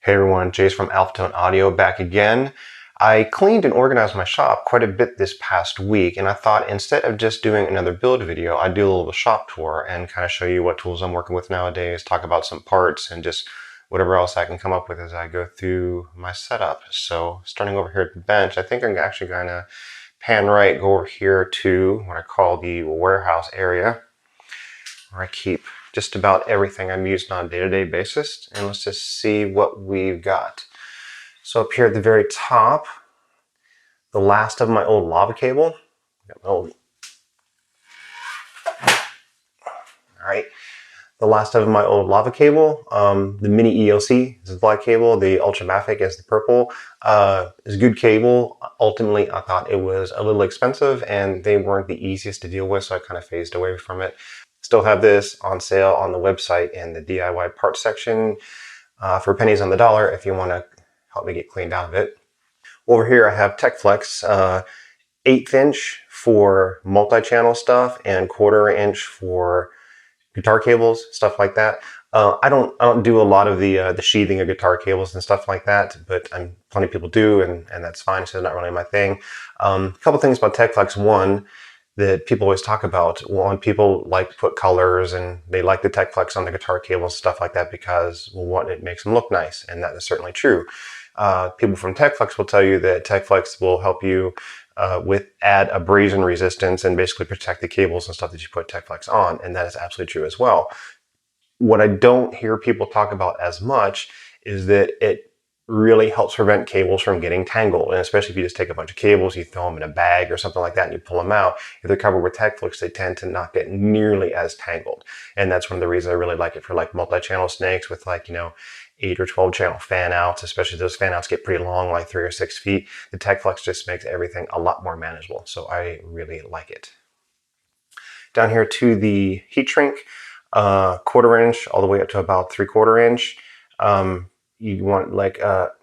Hey everyone, Jay's from Amphenol Audio back again. I cleaned and organized my shop quite a bit this past week, and I thought instead of just doing another build video, I'd do a little shop tour and kind of show you what tools I'm working with nowadays, talk about some parts, and just whatever else I can come up with as I go through my setup. So starting over here at the bench, I think I'm actually going to pan right, go over here to what I call the warehouse area, where I keep just about everything I'm using on a day-to-day basis, and let's just see what we've got. So up here at the very top, the last of my old lava cable. All right, the last of my old lava cable. The mini ELC is the black cable. The Ultramatic is the purple. It's a good cable. Ultimately, I thought it was a little expensive, and they weren't the easiest to deal with, so I kind of phased away from it. Still have this on sale on the website in the DIY parts section for pennies on the dollar if you want to help me get cleaned out of it. Over here I have TechFlex 1/8 inch for multi-channel stuff and 1/4 inch for guitar cables, stuff like that. I don't do a lot of the sheathing of guitar cables and stuff like that, but plenty of people do, and that's fine. So it's not really my thing. A couple things about TechFlex. One, that people always talk about. One, people like to put colors and they like the TechFlex on the guitar cables, stuff like that, because, well, one, it makes them look nice, and that is certainly true. People from TechFlex will tell you that TechFlex will help you with add abrasion resistance and basically protect the cables and stuff that you put TechFlex on, and that is absolutely true as well. What I don't hear people talk about as much is that it really helps prevent cables from getting tangled, and especially if you just take a bunch of cables, you throw them in a bag or something like that and you pull them out, if they're covered with TechFlex, they tend to not get nearly as tangled. And that's one of the reasons I really like it for like multi-channel snakes with, like, 8 or 12 channel fan outs, especially those fan outs get pretty long, like 3 or 6 feet. The TechFlex just makes everything a lot more manageable, so I really like it. Down here to the heat shrink, 1/4 inch all the way up to about 3/4 inch. You want like a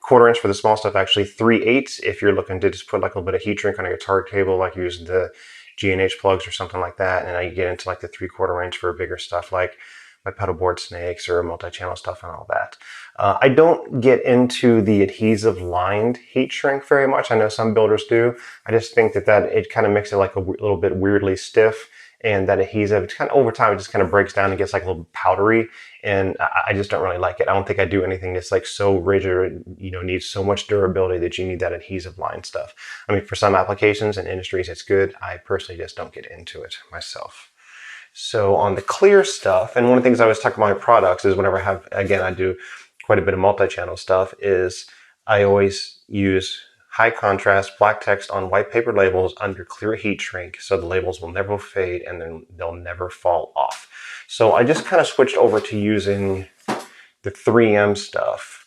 1/4 inch for the small stuff, actually 3/8 if you're looking to just put like a little bit of heat shrink on a guitar cable, like you're using the G&H plugs or something like that. And now you get into like the 3/4 inch for bigger stuff like my pedal board snakes or multi-channel stuff and all that. I don't get into the adhesive lined heat shrink very much. I know some builders do. I just think that it kind of makes it like a little bit weirdly stiff, and that adhesive, it's kind of over time, it just kind of breaks down and gets like a little powdery, and I just don't really like it. I don't think I do anything that's like so rigid, needs so much durability that you need that adhesive line stuff. I mean, for some applications and industries, it's good. I personally just don't get into it myself. So on the clear stuff, and one of the things I always talk about my products is whenever I do quite a bit of multi-channel stuff, is I always use high contrast black text on white paper labels under clear heat shrink, so the labels will never fade and then they'll never fall off. So I just kind of switched over to using the 3M stuff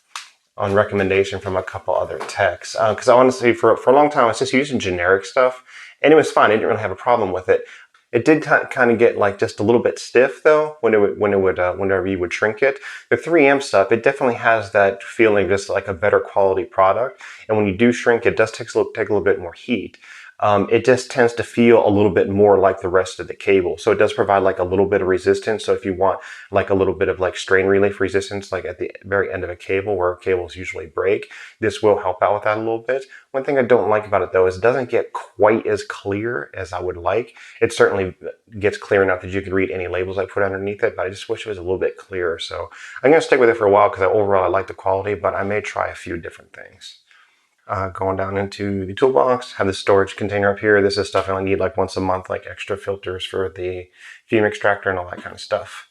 on recommendation from a couple other techs, because I honestly, for a long time I was just using generic stuff, and it was fine. I didn't really have a problem with it. It did kind of get like just a little bit stiff though whenever you would shrink it. The 3M stuff, it definitely has that feeling just like a better quality product. And when you do shrink, it does take a little bit more heat. It just tends to feel a little bit more like the rest of the cable. So it does provide like a little bit of resistance. So if you want like a little bit of like strain relief resistance, like at the very end of a cable where cables usually break, this will help out with that a little bit. One thing I don't like about it though is it doesn't get quite as clear as I would like. It certainly gets clear enough that you can read any labels I put underneath it, but I just wish it was a little bit clearer. So I'm going to stick with it for a while because overall I like the quality, but I may try a few different things. Going down into the toolbox, have the storage container up here. This is stuff I only need like once a month, like extra filters for the Fume Extractor and all that kind of stuff.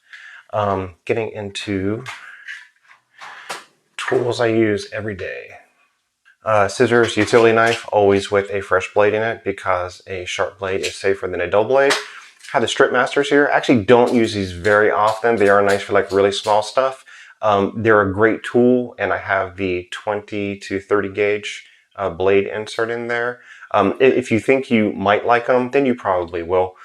Getting into tools I use every day. Scissors, utility knife, always with a fresh blade in it because a sharp blade is safer than a dull blade. Have the strip masters here. I actually don't use these very often. They are nice for like really small stuff. They're a great tool, and I have the 20 to 30 gauge blade insert in there. If you think you might like them, then you probably will.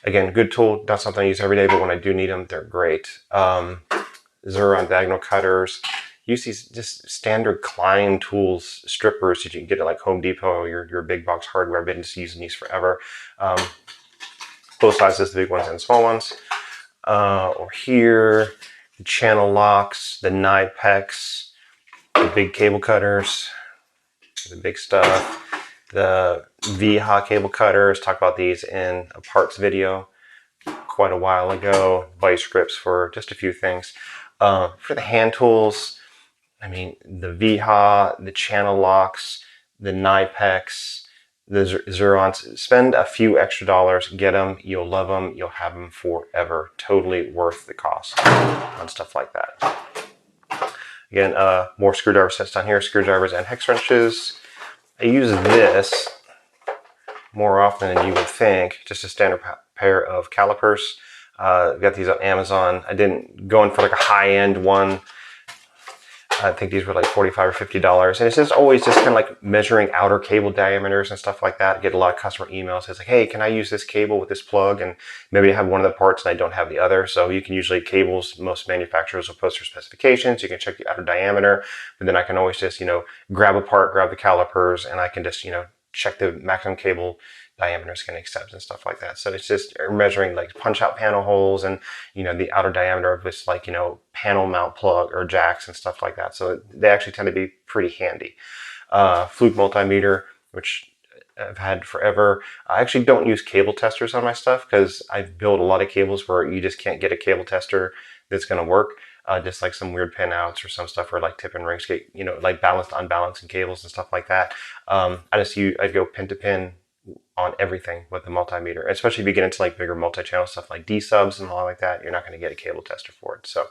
Again, good tool, not something I use every day, but when I do need them, they're great. Zuron diagonal cutters. Use these just standard Klein tools, strippers that you can get at like Home Depot or your big box hardware. I've been just using these forever. Both sizes, the big ones and small ones. Or here, the channel locks, the Nipex, the big cable cutters, the big stuff, the Vise cable cutters. Talked about these in a parts video quite a while ago. Vise grips for just a few things. For the hand tools, I mean, the Vise, the channel locks, the Nipex, the Zerons. Spend a few extra dollars, get them, you'll love them, you'll have them forever. Totally worth the cost on stuff like that. Again, more screwdriver sets down here, screwdrivers and hex wrenches. I use this more often than you would think, just a standard pair of calipers. Got these on Amazon. I didn't go in for like a high-end one. I think these were like $45 or $50. And it's just always just kind of like measuring outer cable diameters and stuff like that. I get a lot of customer emails. It's like, hey, can I use this cable with this plug? And maybe I have one of the parts and I don't have the other. So you can usually cables, most manufacturers will post their specifications. You can check the outer diameter, but then I can always just, grab a part, grab the calipers, and I can just, check the maximum cable diameters can accept and stuff like that. So it's just measuring like punch out panel holes and the outer diameter of this panel mount plug or jacks and stuff like that. So they actually tend to be pretty handy. Fluke Multimeter, which I've had forever. I actually don't use cable testers on my stuff because I've built a lot of cables where you just can't get a cable tester that's going to work. Just like some weird pinouts or some stuff where like tip and rings get, like balanced, unbalancing cables and stuff like that. I'd go pin to pin on everything with the multimeter, especially if you get into like bigger multi-channel stuff like D subs and all like that. You're not going to get a cable tester for it. So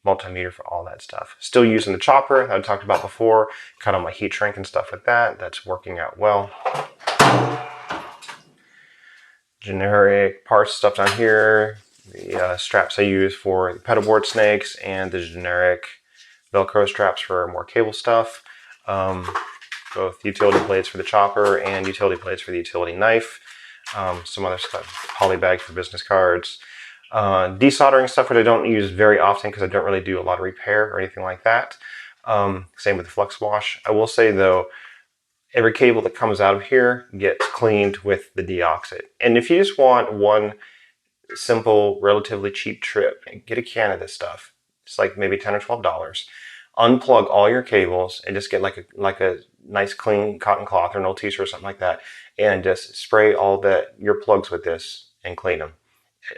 multimeter for all that stuff. Still using the chopper that I talked about before, cut on my heat shrink and stuff with that. That's working out well. Generic parts stuff down here. The straps I use for the pedal board snakes and the generic Velcro straps for more cable stuff. Both utility blades for the chopper and utility blades for the utility knife. Some other stuff, poly bags for business cards. Desoldering stuff that I don't use very often because I don't really do a lot of repair or anything like that. Same with the flux wash. I will say though, every cable that comes out of here gets cleaned with the deoxit. And if you just want one simple, relatively cheap trip, get a can of this stuff. It's like maybe $10 or $12. Unplug all your cables and just get like a nice clean cotton cloth or an old t-shirt or something like that, and just spray all your plugs with this and clean them.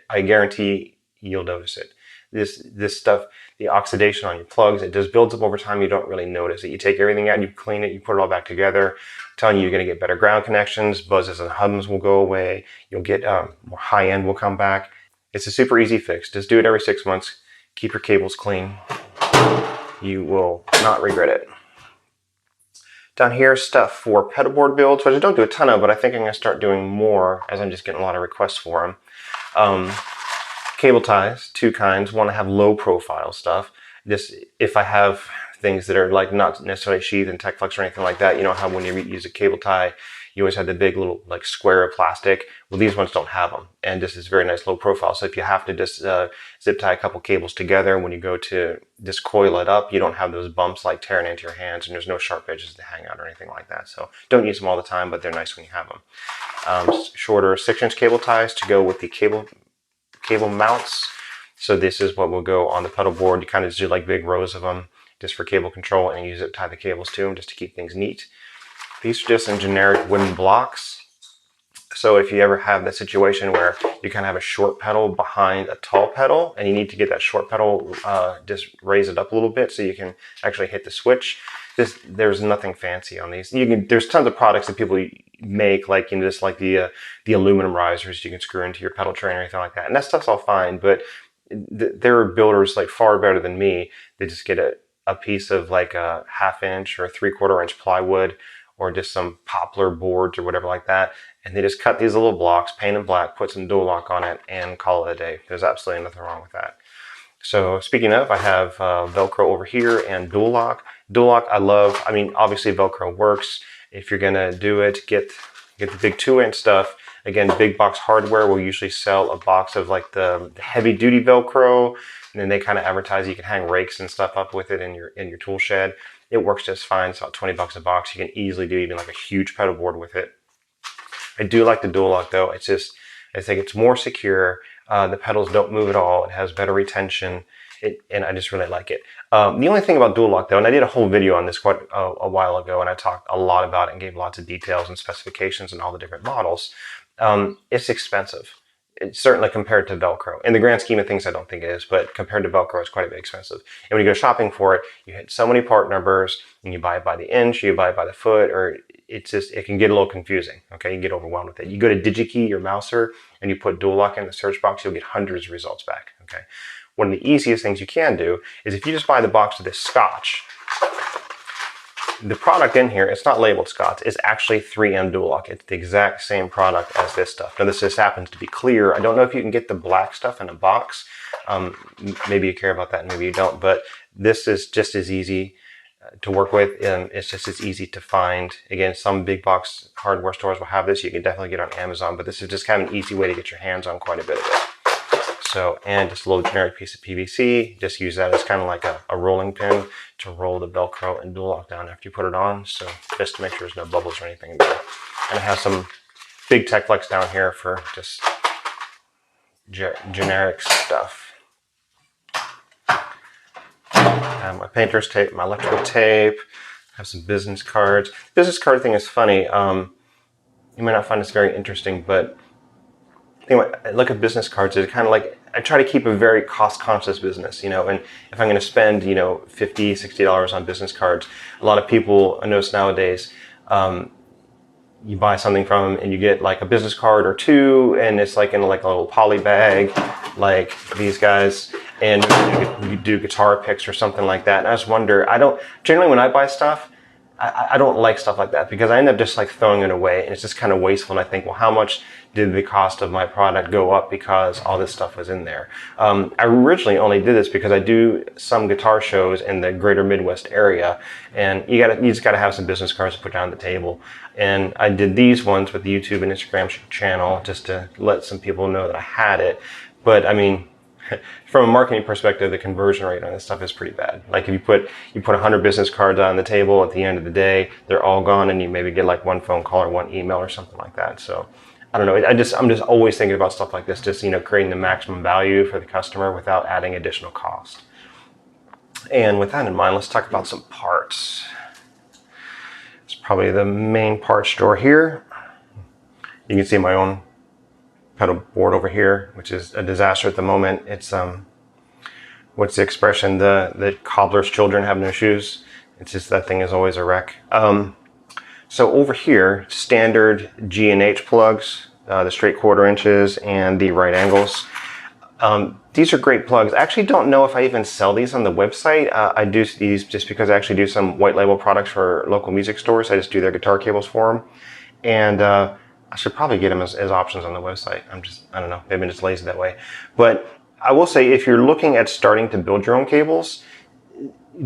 I guarantee you'll notice it. This stuff, the oxidation on your plugs, it just builds up over time. You don't really notice it. You take everything out, you clean it, you put it all back together. I'm telling you, you're going to get better ground connections. Buzzes and hums will go away. You'll get more high end will come back. It's a super easy fix. Just do it every 6 months. Keep your cables clean. You will not regret it. Down here, stuff for pedal board builds, which I don't do a ton of, but I think I'm going to start doing more as I'm just getting a lot of requests for them. Cable ties, two kinds. One, I have low profile stuff. Just if I have things that are like not necessarily sheathed in tech flux or anything like that, how when you use a cable tie, you always have the big little like square of plastic. Well, these ones don't have them, and this is very nice low profile. So if you have to just zip tie a couple cables together, when you go to just coil it up, you don't have those bumps like tearing into your hands, and there's no sharp edges to hang out or anything like that. So don't use them all the time, but they're nice when you have them. Shorter 6-inch cable ties to go with the cable mounts. So this is what will go on the pedal board. You kind of do like big rows of them just for cable control, and use it to tie the cables to them just to keep things neat. These are just in generic wooden blocks. So if you ever have that situation where you kind of have a short pedal behind a tall pedal and you need to get that short pedal, just raise it up a little bit so you can actually hit the switch. There's nothing fancy on these. There's tons of products that people make, like just like the aluminum risers you can screw into your pedal tray or anything like that. And that stuff's all fine, but there are builders like far better than me. They just get a piece of like a 1/2 inch or a 3/4 inch plywood, or just some poplar boards or whatever like that. And they just cut these little blocks, paint them black, put some dual lock on it, and call it a day. There's absolutely nothing wrong with that. So speaking of, I have Velcro over here and dual lock. Dual lock I love. I mean, obviously Velcro works. If you're gonna do it, get the big 2-inch stuff. Again, big box hardware will usually sell a box of like the heavy duty Velcro, and then they kind of advertise you can hang rakes and stuff up with it in your tool shed. It works just fine. It's about 20 bucks a box. You can easily do even like a huge pedal board with it. I do like the dual lock though. I think it's more secure. The pedals don't move at all. It has better retention. and I just really like it. The only thing about dual lock though, and I did a whole video on this quite a while ago, and I talked a lot about it and gave lots of details and specifications and all the different models. It's expensive. It's certainly compared to Velcro. In the grand scheme of things, I don't think it is, but compared to Velcro, it's quite a bit expensive. And when you go shopping for it, you hit so many part numbers, and you buy it by the inch, you buy it by the foot, or it can get a little confusing. Okay, you get overwhelmed with it. You go to DigiKey, your mouser, and you put dual lock in the search box, you'll get hundreds of results back. Okay, one of the easiest things you can do is if you just buy the box of this Scotch. The product in here, it's not labeled Scotch, it's actually 3M Dual Lock. It's the exact same product as this stuff. Now this just happens to be clear. I don't know if you can get the black stuff in a box. Maybe you care about that, maybe you don't, but this is just as easy to work with. It's just as easy to find. Again, some big box hardware stores will have this. You can definitely get it on Amazon, but this is just kind of an easy way to get your hands on quite a bit of it. So, and just a little generic piece of PVC, just use that as kind of like a rolling pin to roll the Velcro and dual lock down after you put it on. So just to make sure there's no bubbles or anything in there. And I have some big Tech Flex down here for just generic stuff. I have my painter's tape, my electrical tape, I have some business cards. Business card thing is funny. You might not find this very interesting, but anyway, I look at business cards, it's kind of like, I try to keep a very cost-conscious business, you know, and if I'm going to spend, you know, $50, $60 on business cards, a lot of people, I notice nowadays, you buy something from them and you get like a business card or two, and it's like in like a little poly bag, like these guys, and you do guitar picks or something like that. And I just wonder, generally when I buy stuff, I don't like stuff like that because I end up just like throwing it away, and it's just kind of wasteful. And I think, well, how much did the cost of my product go up because all this stuff was in there? I originally only did this because I do some guitar shows in the greater Midwest area, and you just gotta have some business cards to put down on the table. And I did these ones with the YouTube and Instagram channel just to let some people know that I had it. But I mean, from a marketing perspective, the conversion rate on this stuff is pretty bad. Like if you put 100 business cards on the table, at the end of the day, they're all gone, and you maybe get like one phone call or one email or something like that. So I don't know. I'm just always thinking about stuff like this, just, you know, creating the maximum value for the customer without adding additional cost. And with that in mind, let's talk about some parts. It's probably the main parts drawer here. You can see my own pedal board over here, which is a disaster at the moment. It's what's the expression? The cobbler's children have no shoes. It's just that thing is always a wreck. So over here, standard G and H plugs, the straight 1/4 inches and the right angles. These are great plugs. I actually don't know if I even sell these on the website. I do these just because I actually do some white label products for local music stores. I just do their guitar cables for them. And I should probably get them as options on the website. I don't know, maybe I'm just lazy that way. But I will say, if you're looking at starting to build your own cables,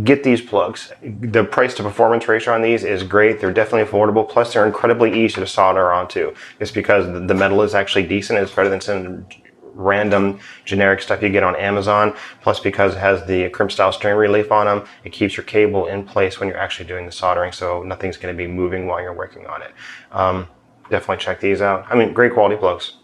get these plugs. The price to performance ratio on these is great. They're definitely affordable. Plus they're incredibly easy to solder onto. It's because the metal is actually decent. It's better than some random generic stuff you get on Amazon. Plus because it has the crimp style string relief on them, it keeps your cable in place when you're actually doing the soldering, so nothing's going to be moving while you're working on it. Definitely check these out. I mean, great quality plugs.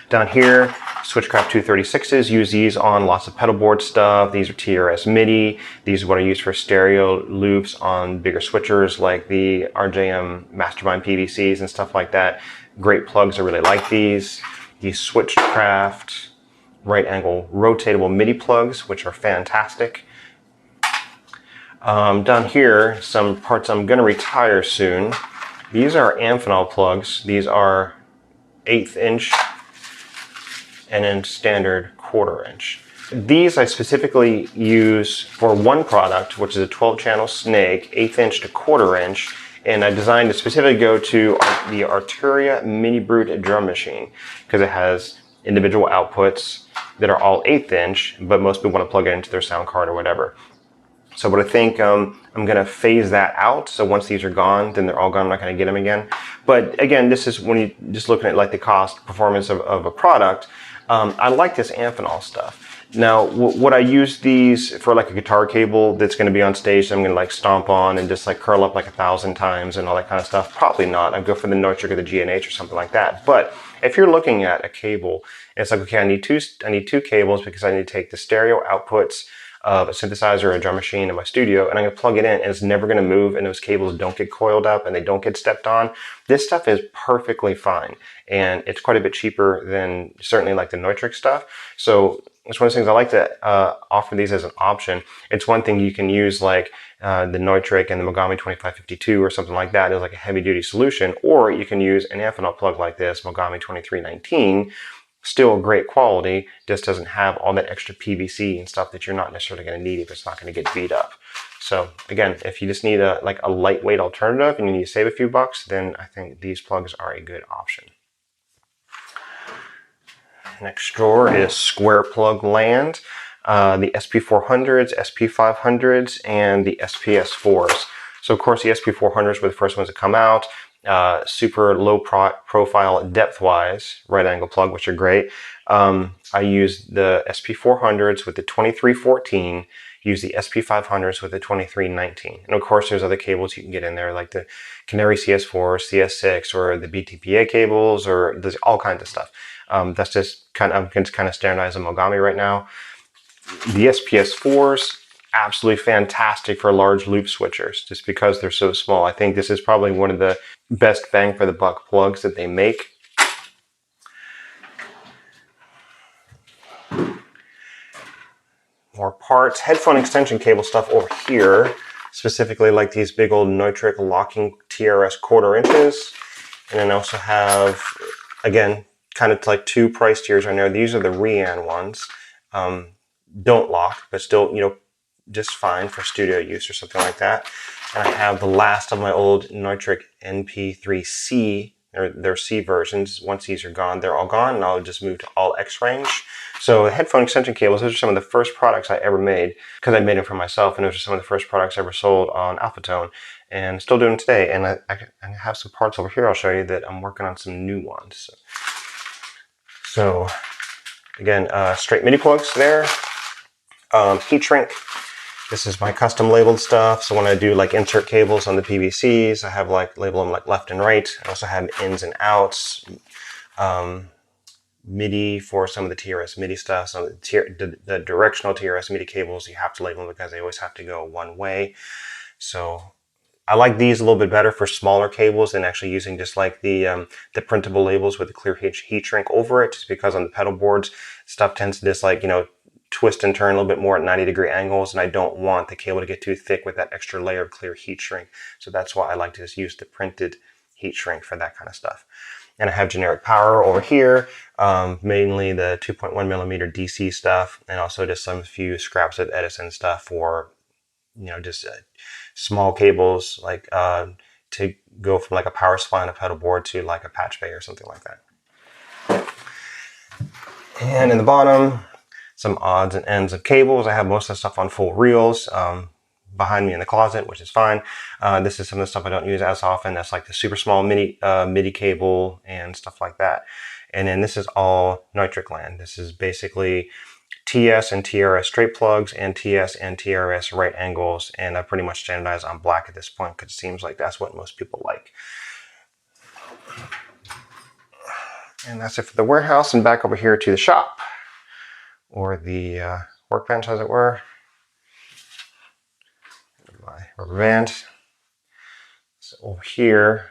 Down here, Switchcraft 236s, use these on lots of pedal board stuff. These are TRS MIDI. These are what I use for stereo loops on bigger switchers like the RJM Mastermind PVCs and stuff like that. Great plugs, I really like these. These Switchcraft right angle rotatable MIDI plugs, which are fantastic. Down here, some parts I'm gonna retire soon. These are Amphenol plugs. These are 1/8 inch and then standard 1/4 inch. These I specifically use for one product, which is a 12-channel Snake, 1/8 inch to 1/4 inch, and I designed to specifically go to the Arturia Mini Brute drum machine because it has individual outputs that are all 1/8 inch, but most people want to plug it into their sound card or whatever. So what I think, I'm going to phase that out. So once these are gone, then they're all gone. I'm not going to get them again. But again, this is when you just looking at like the cost performance of a product. I like this Amphenol stuff. Now, would I use these for like a guitar cable that's going to be on stage that I'm going to like stomp on and just like curl up like 1,000 times and all that kind of stuff? Probably not. I'd go for the Neutrik or the G&H or something like that. But if you're looking at a cable, it's like, okay, I need two cables because I need to take the stereo outputs of a synthesizer or a drum machine in my studio, and I'm going to plug it in, and it's never going to move, and those cables don't get coiled up and they don't get stepped on. This stuff is perfectly fine, and it's quite a bit cheaper than certainly like the Neutrik stuff. So it's one of those things I like to offer these as an option. It's one thing you can use like the Neutrik and the Mogami 2552 or something like that as like a heavy duty solution, or you can use an Amphenol plug like this, Mogami 2319, still great quality, just doesn't have all that extra PVC and stuff that you're not necessarily going to need if it's not going to get beat up. So again, if you just need a lightweight alternative and you need to save a few bucks, then I think these plugs are a good option. Next drawer is square plug land, the SP400s, SP500s, and the SPS4s. So of course the SP400s were the first ones to come out. Super low profile depth-wise right angle plug, which are great. I use the SP400s with the 2314, use the SP500s with the 2319. And of course there's other cables you can get in there like the Canary CS4, CS6, or the BTPA cables, or there's all kinds of stuff. That's just kind of, I'm just kind of standardizing Mogami right now. The SPS4s, absolutely fantastic for large loop switchers just because they're so small. I think this is probably one of the best bang for the buck plugs that they make. More parts, headphone extension cable stuff over here, specifically like these big old Neutrik locking TRS 1/4 inches. And then I also have, again, kind of like two price tiers on there. These are the Rian ones. Don't lock, but still, you know, just fine for studio use or something like that. And I have the last of my old Neutrik NP3C, their C versions. Once these are gone, they're all gone, and I'll just move to all X range. So the headphone extension cables, those are some of the first products I ever made, because I made them for myself, and those are some of the first products I ever sold on Alphatone, and still doing them today. And I have some parts over here I'll show you that I'm working on some new ones. So again, straight MIDI plugs there. Heat shrink. This is my custom labeled stuff. So when I do like insert cables on the PVCs, I have like label them like left and right. I also have ins and outs, MIDI for some of the TRS MIDI stuff. So the directional TRS MIDI cables, you have to label them because they always have to go one way. So I like these a little bit better for smaller cables than actually using just like the printable labels with the clear heat shrink over it, just because on the pedal boards, stuff tends to just like, you know, twist and turn a little bit more at 90-degree angles, and I don't want the cable to get too thick with that extra layer of clear heat shrink. So that's why I like to just use the printed heat shrink for that kind of stuff. And I have generic power over here, mainly the 2.1 millimeter DC stuff, and also just some few scraps of Edison stuff for, you know, just small cables, like to go from like a power supply on a pedal board to like a patch bay or something like that. And in the bottom, some odds and ends of cables. I have most of the stuff on full reels behind me in the closet, which is fine. This is some of the stuff I don't use as often. That's like the super small MIDI cable and stuff like that. And then this is all Neutrik land. This is basically TS and TRS straight plugs and TS and TRS right angles. And I pretty much standardize on black at this point because it seems like that's what most people like. And that's it for the warehouse, and back over here to the shop, or the workbench as it were. My rubber band. So over here,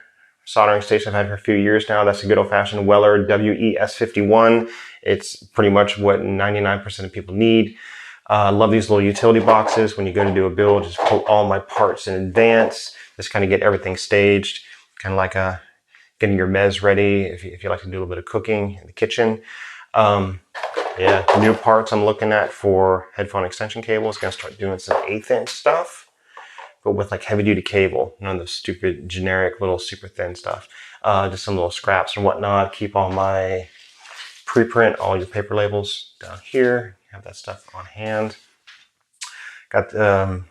soldering station I've had for a few years now. That's a good old-fashioned Weller WES51. It's pretty much what 99% of people need. I love these little utility boxes. When you go to do a build, just pull all my parts in advance. Just kind of get everything staged. Kind of like getting your mez ready if you like to do a little bit of cooking in the kitchen. Yeah, new parts I'm looking at for headphone extension cables. Gonna start doing some 1/8 inch stuff, but with like heavy duty cable, none of the stupid generic little super thin stuff. Just some little scraps and whatnot. Keep all my preprint, all your paper labels down here. Have that stuff on hand. Got the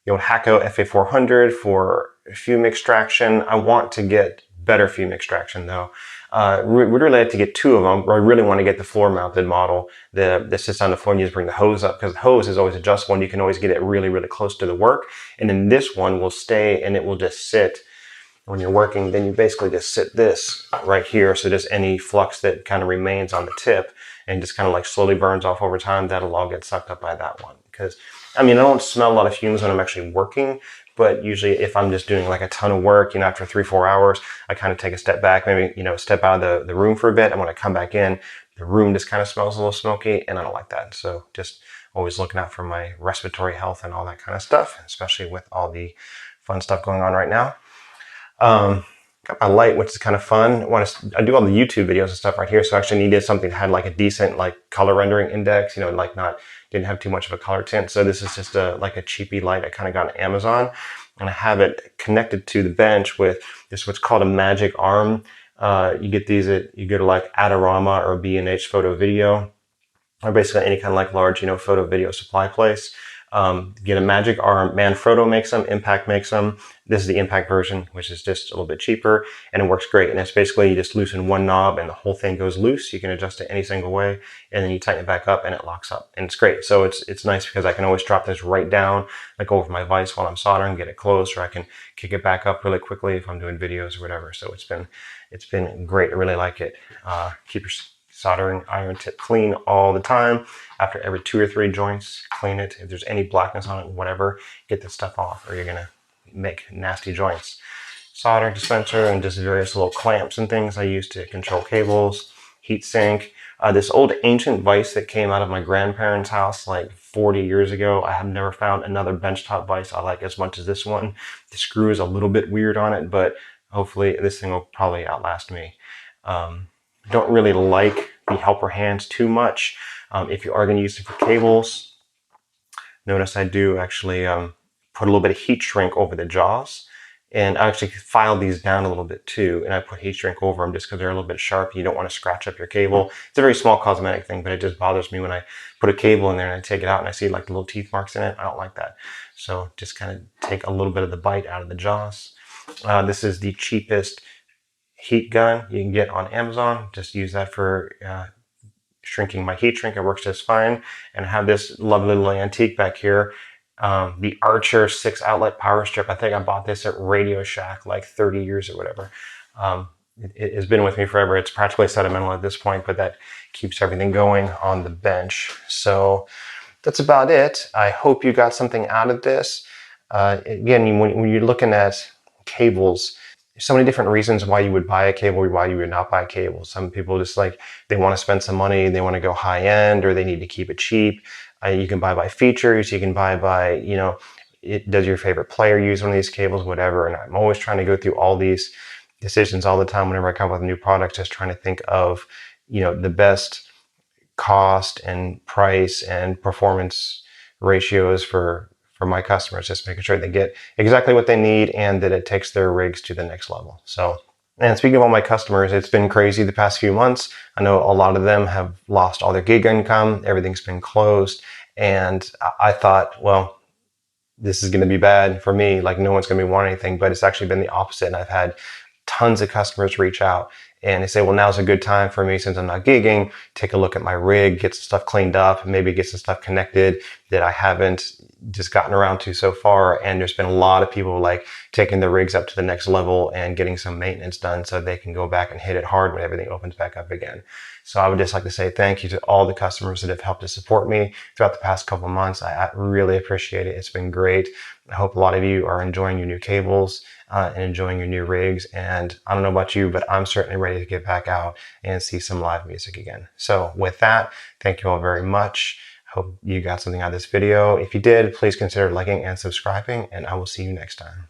old Hacko FA400 for fume extraction. I want to get better fume extraction though. Would really like to get 2 of them. I really want to get the floor mounted model that sits on the floor and you just bring the hose up, because the hose is always adjustable and you can always get it really, really close to the work. And then this one will stay and it will just sit when you're working. Then you basically just sit this right here. So just any flux that kind of remains on the tip and just kind of like slowly burns off over time, that'll all get sucked up by that one. Because I mean, I don't smell a lot of fumes when I'm actually working, but usually if I'm just doing like a ton of work, you know, after 3-4 hours, I kind of take a step back, maybe, you know, step out of the room for a bit. And when I come back in, the room just kind of smells a little smoky and I don't like that. So just always looking out for my respiratory health and all that kind of stuff, especially with all the fun stuff going on right now. Got my light, which is kind of fun. I do all the YouTube videos and stuff right here, so I actually needed something that had like a decent like color rendering index, you know, like didn't have too much of a color tint. So this is just like a cheapy light I kind of got on Amazon, and I have it connected to the bench with this what's called a magic arm. You get these you go to like Adorama or B&H Photo Video, or basically any kind of like large, you know, photo video supply place. Get a magic arm. Manfrotto makes them, Impact makes them. This is the Impact version, which is just a little bit cheaper, and it works great. And it's basically you just loosen one knob and the whole thing goes loose. You can adjust it any single way, and then you tighten it back up and it locks up, and it's great. So it's nice because I can always drop this right down, like over my vise while I'm soldering, get it closed, or I can kick it back up really quickly if I'm doing videos or whatever. So it's been great. I really like it. Keep your soldering iron tip clean all the time. After every 2 or 3 joints, clean it. If there's any blackness on it, whatever, get this stuff off or you're gonna make nasty joints. Soldering dispenser and just various little clamps and things I use to control cables. Heat sink. This old ancient vise that came out of my grandparents' house like 40 years ago. I have never found another benchtop vise I like as much as this one. The screw is a little bit weird on it, but hopefully this thing will probably outlast me. Don't really like the helper hands too much. If you are going to use it for cables, notice I do actually put a little bit of heat shrink over the jaws, and I actually file these down a little bit too, and I put heat shrink over them just because they're a little bit sharp. You don't want to scratch up your cable. It's a very small cosmetic thing, but it just bothers me when I put a cable in there and I take it out and I see like the little teeth marks in it. I don't like that. So just kind of take a little bit of the bite out of the jaws. This is the cheapest heat gun you can get on Amazon. Just use that for shrinking my heat shrink. It works just fine. And I have this lovely little antique back here, the Archer 6 outlet power strip. I think I bought this at Radio Shack like 30 years or whatever. It has been with me forever. It's practically sentimental at this point, but that keeps everything going on the bench. So that's about it. I hope you got something out of this. Again, when you're looking at cables, there's so many different reasons why you would buy a cable or why you would not buy a cable. Some people just like, they want to spend some money, they want to go high end, or they need to keep it cheap. You can buy by features, you can buy by, you know, does your favorite player use one of these cables, whatever. And I'm always trying to go through all these decisions all the time whenever I come up with a new product, just trying to think of, you know, the best cost and price and performance ratios for my customers, just making sure they get exactly what they need and that it takes their rigs to the next level. So, and speaking of all my customers, it's been crazy the past few months. I know a lot of them have lost all their gig income. Everything's been closed. And I thought, well, this is going to be bad for me. Like no one's going to be wanting anything, but it's actually been the opposite. And I've had tons of customers reach out and they say, well, now's a good time for me since I'm not gigging, take a look at my rig, get some stuff cleaned up, maybe get some stuff connected that I haven't just gotten around to so far. And there's been a lot of people like taking their rigs up to the next level and getting some maintenance done so they can go back and hit it hard when everything opens back up again. So I would just like to say thank you to all the customers that have helped to support me throughout the past couple of months. I really appreciate it. It's been great. I hope a lot of you are enjoying your new cables and enjoying your new rigs. And I don't know about you, but I'm certainly ready to get back out and see some live music again. So with that, thank you all very much. Hope you got something out of this video. If you did, please consider liking and subscribing, and I will see you next time.